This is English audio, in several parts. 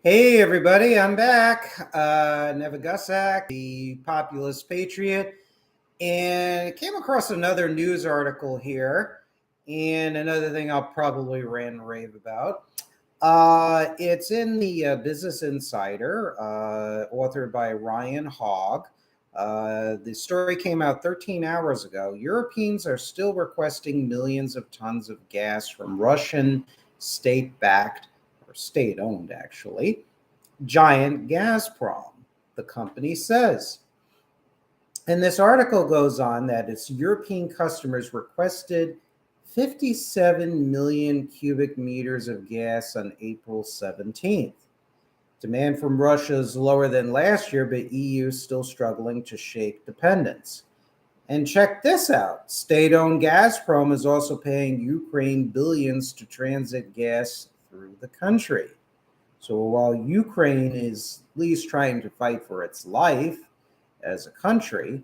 Hey everybody, I'm back. Nevigusak, the populist patriot, and came across another news article here, and another thing I'll probably rant and rave about. It's in the Business Insider, authored by Ryan Hogg. The story came out 13 hours ago. Europeans are still requesting millions of tons of gas from Russian state-backed, or state-owned actually, giant Gazprom, the company says. And this article goes on that its European customers requested 57 million cubic meters of gas on April 17th. Demand from Russia is lower than last year, but EU is still struggling to shake dependence. And check this out. State-owned Gazprom is also paying Ukraine billions to transit gas through the country. So while Ukraine is at least trying to fight for its life as a country,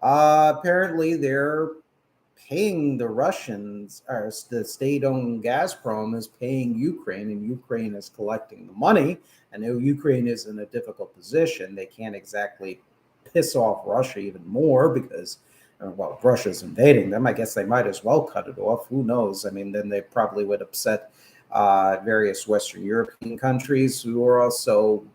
apparently they're paying the Russians, or the state-owned Gazprom is paying Ukraine, and Ukraine is collecting the money. I know Ukraine is in a difficult position. They can't exactly piss off Russia even more because, well, if Russia's invading them, I guess they might as well cut it off. Who knows? I mean, then they probably would upset various Western European countries who are also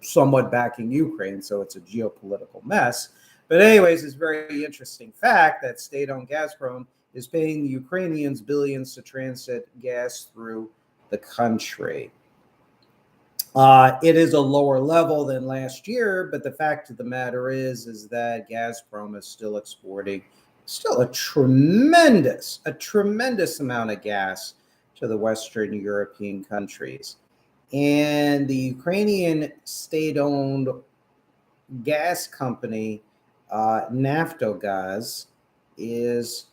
somewhat backing Ukraine. So it's a geopolitical mess. But anyways, it's a very interesting fact that state-owned Gazprom is paying the Ukrainians billions to transit gas through the country. It is a lower level than last year, but the fact of the matter is that Gazprom is still exporting a tremendous amount of gas to the Western European countries. And the Ukrainian state-owned gas company, Naftogaz, is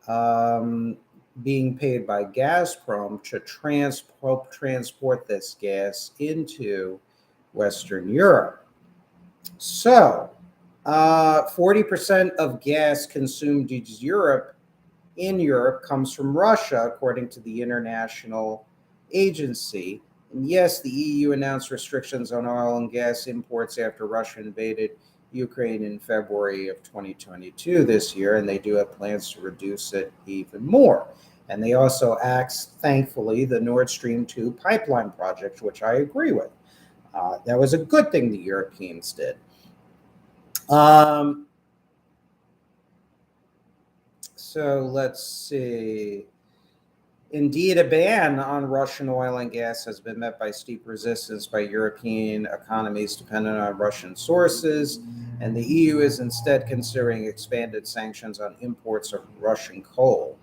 being paid by Gazprom to transport this gas into Western Europe. So 40% of gas consumed in Europe comes from Russia, according to the International Agency. And yes, the EU announced restrictions on oil and gas imports after Russia invaded Ukraine in February of 2022 this year, and they do have plans to reduce it even more. And they also axed, thankfully, the Nord Stream 2 pipeline project, which I agree with. That was a good thing the Europeans did. So let's see. Indeed, a ban on Russian oil and gas has been met by steep resistance by European economies dependent on Russian sources, and the EU is instead considering expanded sanctions on imports of Russian coal.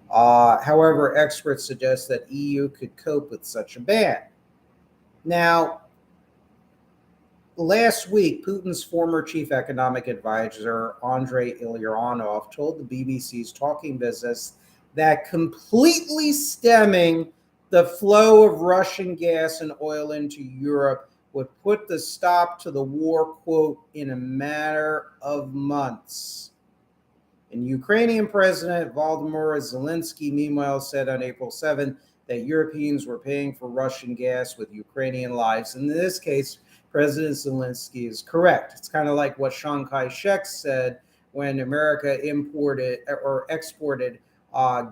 However, experts suggest that EU could cope with such a ban. Now, last week, Putin's former chief economic advisor, Andrei Ilyanov, told the BBC's Talking Business that completely stemming the flow of Russian gas and oil into Europe would put the stop to the war, quote, in a matter of months. And Ukrainian President Volodymyr Zelensky, meanwhile, said on April 7th that Europeans were paying for Russian gas with Ukrainian lives. In this case, President Zelensky is correct. It's kind of like what Chiang Kai-shek said when America imported or exported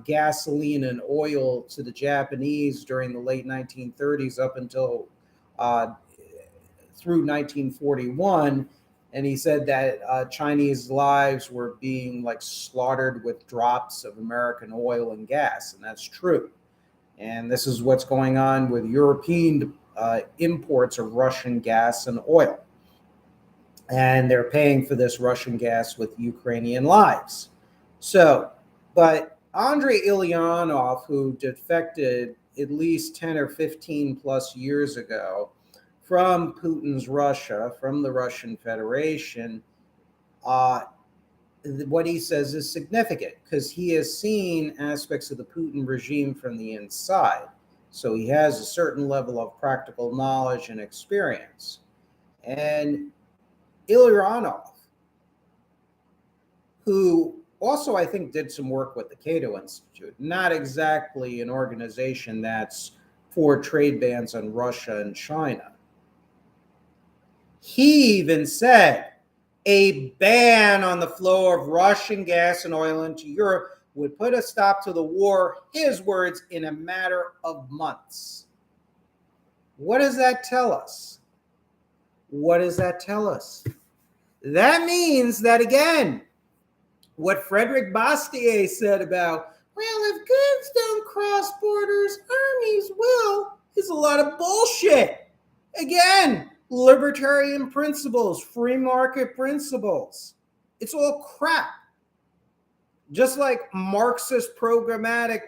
gasoline and oil to the Japanese during the late 1930s up until through 1941. And he said that Chinese lives were being like slaughtered with drops of American oil and gas. And that's true. And this is what's going on with European imports of Russian gas and oil. And they're paying for this Russian gas with Ukrainian lives. So, but Andrei Ilyanov, who defected at least 10 or 15 plus years ago from Putin's Russia, from the Russian Federation, what he says is significant because he has seen aspects of the Putin regime from the inside. So he has a certain level of practical knowledge and experience. And Ilyanov, who also, I think, did some work with the Cato Institute, not exactly an organization that's for trade bans on Russia and China. He even said a ban on the flow of Russian gas and oil into Europe would put a stop to the war, his words, in a matter of months. What does that tell us? What does that tell us? That means that, again, what Frederick Bastiat said about, well, if goods don't cross borders, armies will, is a lot of bullshit. Again, libertarian principles, free market principles. It's all crap. Just like Marxist programmatic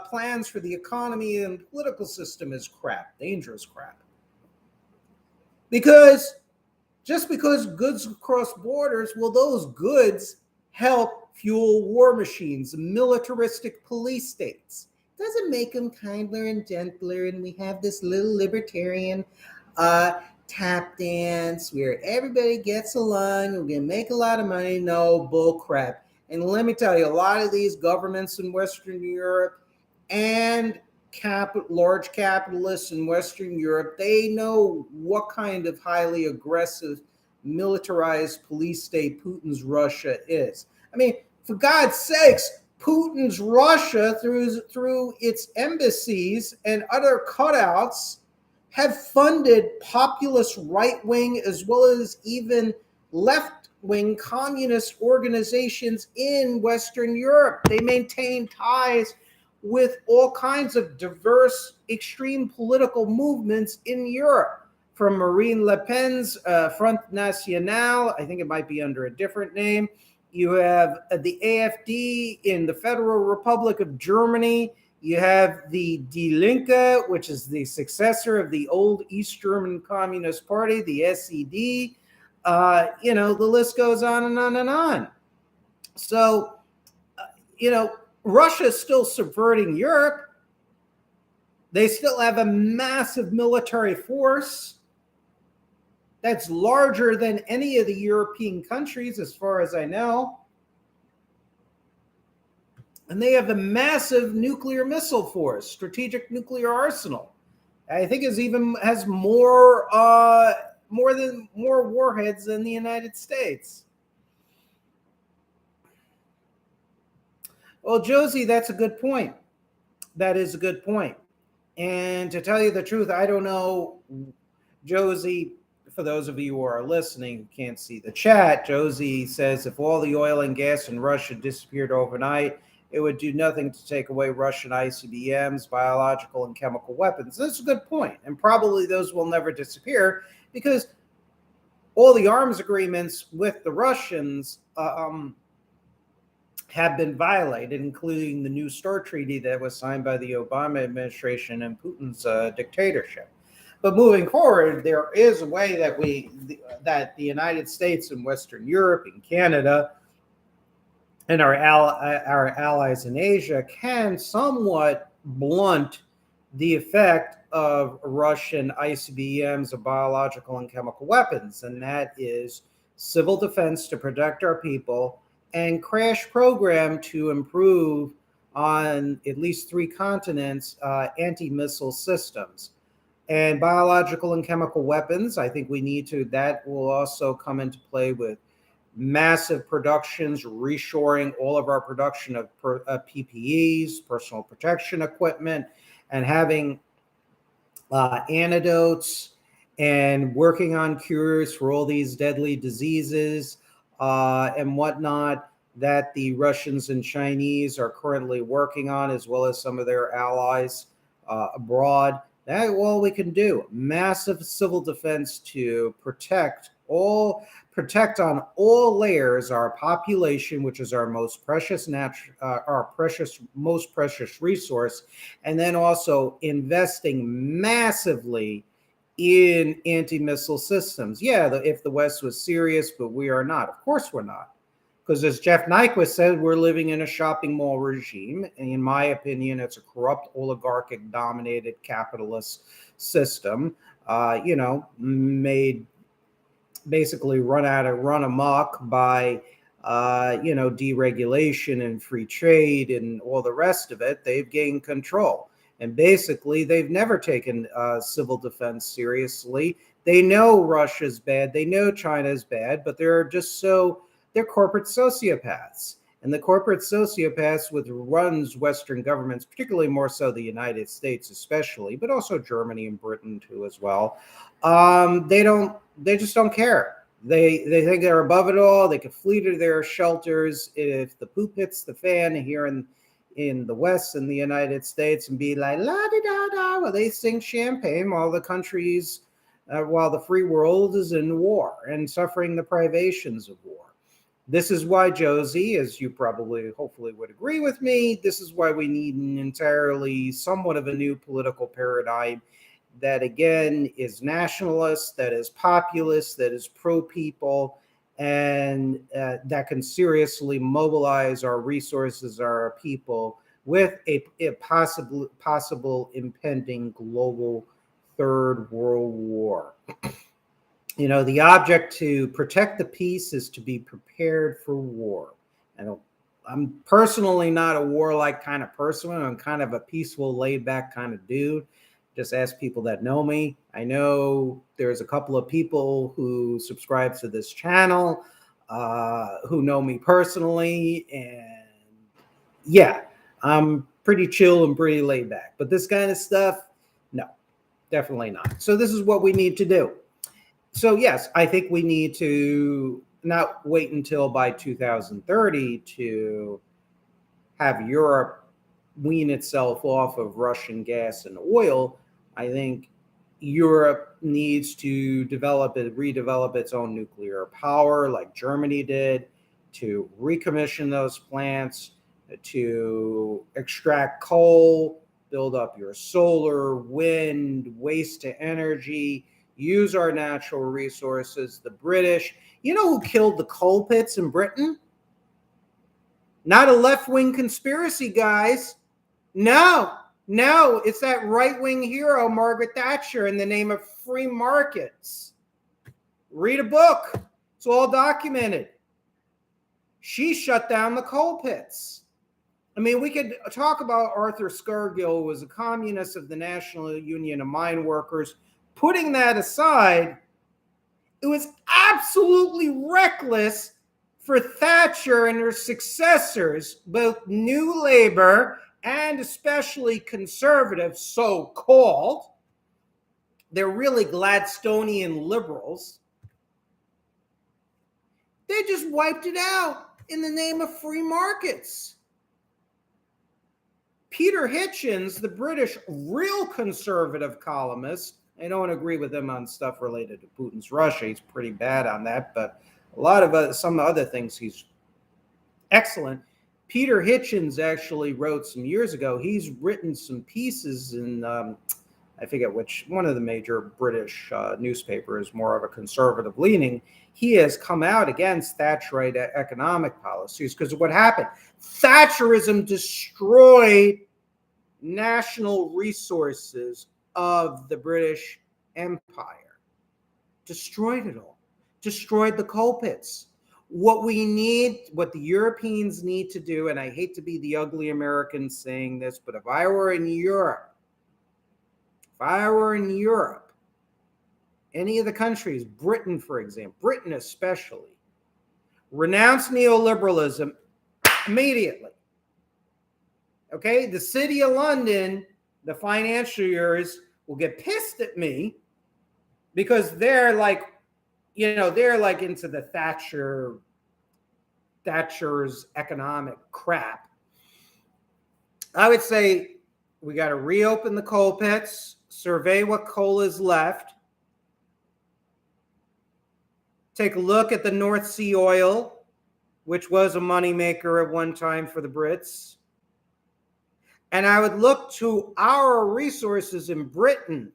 plans for the economy and political system is crap, dangerous crap. Because just because goods cross borders, will those goods help fuel war machines, militaristic police states? Doesn't make them kinder and gentler, and we have this little libertarian tap dance where everybody gets along, we're going to make a lot of money. No, bull crap. And let me tell you, a lot of these governments in Western Europe and large capitalists in Western Europe, they know what kind of highly aggressive militarized police state Putin's Russia is. I mean, for God's sakes, Putin's Russia, through its embassies and other cutouts, have funded populist right-wing as well as even left-wing communist organizations in Western Europe. They maintain ties with all kinds of diverse, extreme political movements in Europe, from Marine Le Pen's Front National, I think it might be under a different name. You have the AfD in the Federal Republic of Germany. You have the Die Linke, which is the successor of the old East German Communist Party, the SED. The list goes on and on and on. So, Russia is still subverting Europe. They still have a massive military force that's larger than any of the European countries, as far as I know. And they have a massive nuclear missile force, strategic nuclear arsenal. I think has more warheads than the United States. Well, Josie, that's a good point. That is a good point. And to tell you the truth, I don't know, Josie, for those of you who are listening who can't see the chat, Josie says if all the oil and gas in Russia disappeared overnight, it would do nothing to take away Russian ICBMs, biological and chemical weapons. That's a good point. And probably those will never disappear because all the arms agreements with the Russians have been violated, including the New START treaty that was signed by the Obama administration and Putin's dictatorship. But moving forward, there is a way that the United States and Western Europe and Canada and our allies in Asia can somewhat blunt the effect of Russian ICBMs of biological and chemical weapons, and that is civil defense to protect our people and crash program to improve on at least 3 continents anti-missile systems. And biological and chemical weapons, I think that will also come into play with massive productions, reshoring all of our production of PPEs, personal protection equipment, and having antidotes and working on cures for all these deadly diseases and whatnot that the Russians and Chinese are currently working on, as well as some of their allies abroad. That's all we can do. Massive civil defense to protect on all layers our population, which is our most precious most precious resource, and then also investing massively in anti-missile systems. Yeah, if the West was serious, but we are not. Of course we're not. Because as Jeff Nyquist said, we're living in a shopping mall regime. And in my opinion, it's a corrupt, oligarchic dominated capitalist system, made basically run amok by, deregulation and free trade and all the rest of it. They've gained control. And basically, they've never taken civil defense seriously. They know Russia's bad. They know China's bad, but they're corporate sociopaths. And the corporate sociopaths which runs Western governments, particularly more so the United States, especially, but also Germany and Britain too as well. They just don't care. They think they're above it all. They can flee to their shelters if the poop hits the fan here in the West and the United States and be like la di da da. Well, they sing champagne while while the free world is in war and suffering the privations of war. This is why, Josie, as you probably hopefully would agree with me, this is why we need an entirely somewhat of a new political paradigm that, again, is nationalist, that is populist, that is pro-people, and that can seriously mobilize our resources, our people, with a possible impending global third world war. The object to protect the peace is to be prepared for war. I'm personally not a warlike kind of person. I'm kind of a peaceful, laid-back kind of dude. Just ask people that know me. I know there's a couple of people who subscribe to this channel who know me personally. And yeah, I'm pretty chill and pretty laid back. But this kind of stuff, no, definitely not. So this is what we need to do. So yes, I think we need to not wait until by 2030 to have Europe wean itself off of Russian gas and oil. I think Europe needs to redevelop its own nuclear power like Germany did, to recommission those plants, to extract coal, build up your solar, wind, waste to energy, use our natural resources. The British, you know who killed the coal pits in Britain? Not a left-wing conspiracy, guys. No, it's that right-wing hero, Margaret Thatcher, in the name of free markets. Read a book. It's all documented. She shut down the coal pits. I mean, we could talk about Arthur Scargill, who was a communist of the National Union of Mine Workers. Putting that aside, it was absolutely reckless for Thatcher and her successors, both New Labour and especially conservative, so-called. They're really Gladstonian liberals. They just wiped it out in the name of free markets. Peter Hitchens, the British real conservative columnist, I don't agree with him on stuff related to Putin's Russia. He's pretty bad on that, but some other things he's excellent. Peter Hitchens actually wrote some years ago. He's written some pieces in, I forget which, one of the major British newspapers, more of a conservative leaning. He has come out against Thatcherite economic policies because of what happened. Thatcherism destroyed national resources of the British Empire. Destroyed it all. Destroyed the coal pits. What the Europeans need to do, and I hate to be the ugly American saying this, but if I were in Europe, any of the countries, Britain, for example, Britain especially, renounce neoliberalism immediately. Okay, the city of London, the financiers will get pissed at me because they're like into the Thatcher's economic crap. I would say we got to reopen the coal pits, survey what coal is left, take a look at the North Sea oil, which was a moneymaker at one time for the Brits. And I would look to our resources in Britain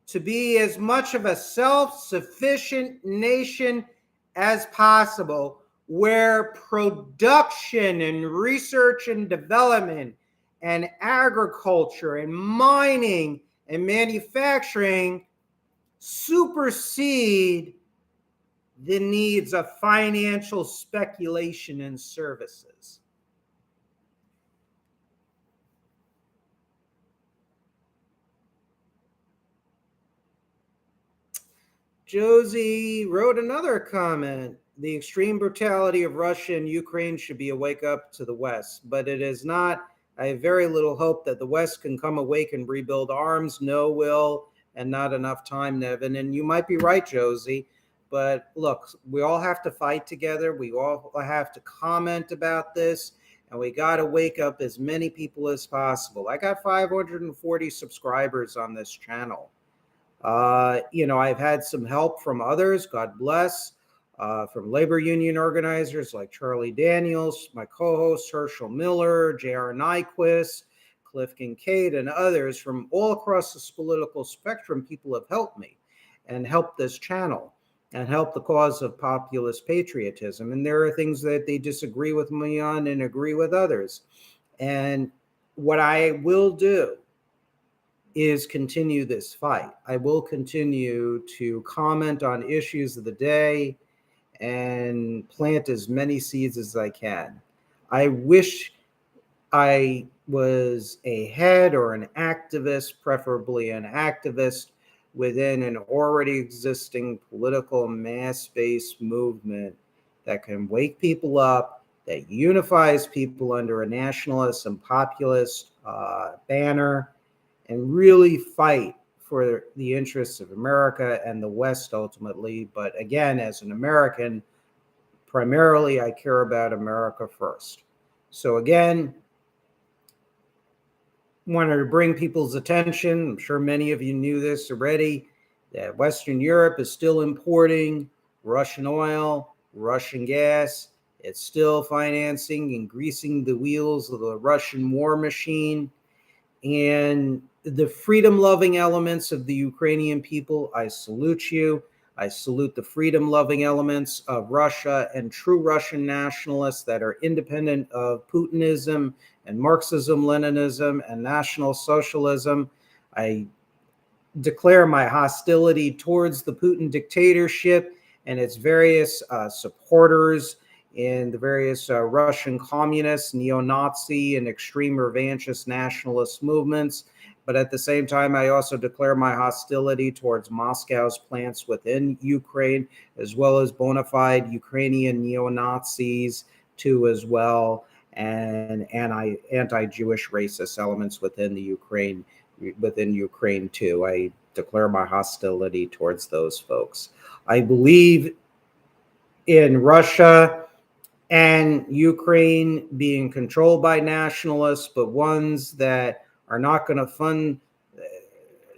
to be as much of a self-sufficient nation as possible, where production and research and development and agriculture and mining and manufacturing supersede the needs of financial speculation and services. Josie wrote another comment. The extreme brutality of Russia and Ukraine should be a wake up to the West, but it is not. I have very little hope that the West can come awake and rebuild arms. No will, and not enough time, Nevin. And you might be right, Josie. But look, we all have to fight together. We all have to comment about this, and we got to wake up as many people as possible. I got 540 subscribers on this channel. I've had some help from others, God bless, from labor union organizers like Charlie Daniels, my co-host Herschel Miller, J.R. Nyquist, Cliff Kincaid, and others from all across this political spectrum. People have helped me and helped this channel and helped the cause of populist patriotism. And there are things that they disagree with me on and agree with others. And what I will do is continue this fight. I will continue to comment on issues of the day and plant as many seeds as I can. I wish I was a head or an activist, preferably an activist within an already existing political mass-based movement that can wake people up, that unifies people under a nationalist and populist banner, and really fight for the interests of America and the West ultimately. But again, as an American, primarily I care about America first. So again, wanted to bring people's attention, I'm sure many of you knew this already, that Western Europe is still importing Russian oil, Russian gas. It's still financing and greasing the wheels of the Russian war machine. And the freedom-loving elements of the Ukrainian people, I salute you. I salute the freedom-loving elements of Russia and true Russian nationalists that are independent of Putinism and Marxism, Leninism, and National Socialism. I declare my hostility towards the Putin dictatorship and its various supporters in the various Russian communist, neo-Nazi, and extreme revanchist nationalist movements. But at the same time, I also declare my hostility towards Moscow's plants within Ukraine, as well as bona fide Ukrainian neo-Nazis too as well, and anti-Jewish racist elements within Ukraine too. I declare my hostility towards those folks. I believe in Russia and Ukraine being controlled by nationalists, but ones that are not going to fund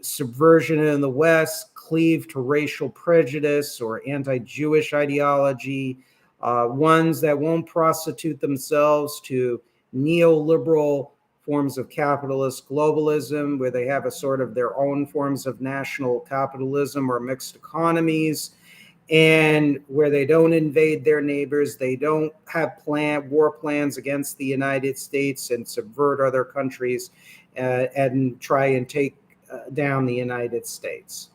subversion in the West, cleave to racial prejudice or anti-Jewish ideology, ones that won't prostitute themselves to neoliberal forms of capitalist globalism, where they have a sort of their own forms of national capitalism or mixed economies, and where they don't invade their neighbors, they don't have war plans against the United States and subvert other countries and try and take down the United States.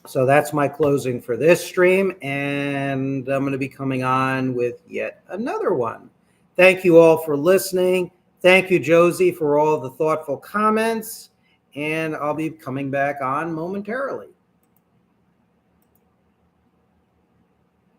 So that's my closing for this stream, and I'm going to be coming on with yet another one. Thank you all for listening. Thank you, Josie, for all the thoughtful comments, and I'll be coming back on momentarily.